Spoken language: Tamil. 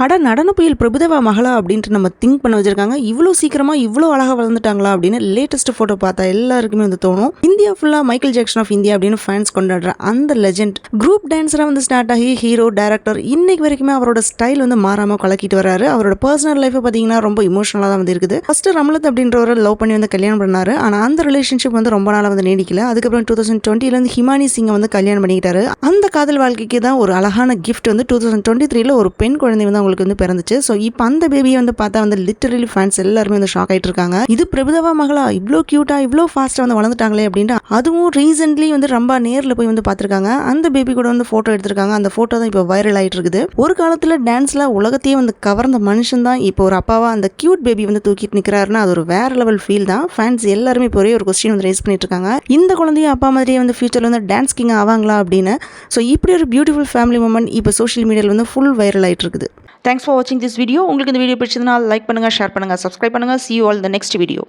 அட நடன புயல் பிரபுதேவா மகளா அப்படின்ட்டு நம்ம திங்க் பண்ண வச்சிருக்காங்க. இவ்வளோ சீக்கிரமா இவ்வளோ அழகா வளர்ந்துட்டாங்களா அப்படின்னு லேட்டஸ்ட் ஃபோட்டோ பார்த்தா எல்லாருக்குமே வந்து தோணும். இந்தியா ஃபுல்லா மைக்கேல் ஜாக்சன் ஆஃப் இந்தியா அப்படின்னு ஃபேன்ஸ் கொண்டாடுற அந்த லெஜெண்ட் குரூப் டான்ஸரா வந்து ஸ்டார்ட் ஆகி ஹீரோ டைரக்டர் இன்னைக்கு வரைக்குமே அவரோட ஸ்டைல் வந்து மாறாம கலக்கிட்டு வராரு. அவரோட பர்சனல் லைஃப் பார்த்தீங்கன்னா ரொம்ப இமோஷனலாக தான் வந்து இருக்குது. ஃபர்ஸ்ட் ரமலத் அப்படின்றவரை லவ் பண்ணி வந்து கல்யாணம் பண்ணாரு. ஆனால் அந்த ரிலேஷன்ஷிப் வந்து ரொம்ப நாளாக வந்து நீடிக்கல. அதுக்கப்புறம் 2020 ஹிமானி சிங்கை வந்து கல்யாணம் பண்ணிக்கிட்டாரு. அந்த காதல் வாழ்க்கைக்கு தான் ஒரு அழகான கிஃப்ட் வந்து 2023 ஒரு பெண் குழந்தை வந்து அவங்களுக்கு வந்து பிறந்துச்சு. ஸோ இப்போ அந்த பேபியை வந்து பார்த்தா வந்து லிட்டரலி ஃபேன்ஸ் எல்லாருமே வந்து ஷாக் ஆகிட்டு இருக்காங்க. இது பிரபுதேவா மகளா, இவ்வளோ கியூட்டா இவ்வளோ ஃபாஸ்ட்டாக வந்து வளர்ந்துட்டாங்களே அப்படின்ட்டு. அதுவும் ரீசென்ட்லி வந்து ரொம்ப நேரில் போய் வந்து பார்த்துருக்காங்க. அந்த பேபி கூட வந்து ஃபோட்டோ எடுத்திருக்காங்க. அந்த ஃபோட்டோ தான் இப்போ வைரல் ஆகிட்டு இருக்குது. ஒரு காலத்தில் டான்ஸில் உலகத்தையே வந்து கவர்ந்த மனுஷன் தான் இப்போ ஒரு அப்பாவா அந்த கியூட் பேபி வந்து தூக்கிட்டு நிற்கிறாருன்னா அது ஒரு வேற லெவல் ஃபீல் தான். ஃபேன்ஸ் எல்லாருமே இப்போ ஒரே ஒரு கொஸ்டின் வந்து ரைஸ் பண்ணிட்டு இருக்காங்க. இந்த குழந்தைய அப்பா மாதிரியே வந்து ஃபியூச்சரில் வந்து டான்ஸ் கிங் ஆவாங்களா அப்படின்னு. ஸோ இப்படி ஒரு பியூட்டிஃபுல் ஃபேமிலி மூமெண்ட் இப்போ சோஷியல் மீடியாவில் வந்து ஃபுல் வைரல் ஆகிட்டு இருக்குது. தேங்க்ஸ் ஃபார் வாட்சிங் திஸ் வீடியோ. உங்களுக்கு இந்த வீடியோ பிடிச்சதுனா லைக் பண்ணுங்கள், ஷேர் பண்ணுங்கள், சப்ஸ்கிரைப் பண்ணுங்கள். See you all in the next video.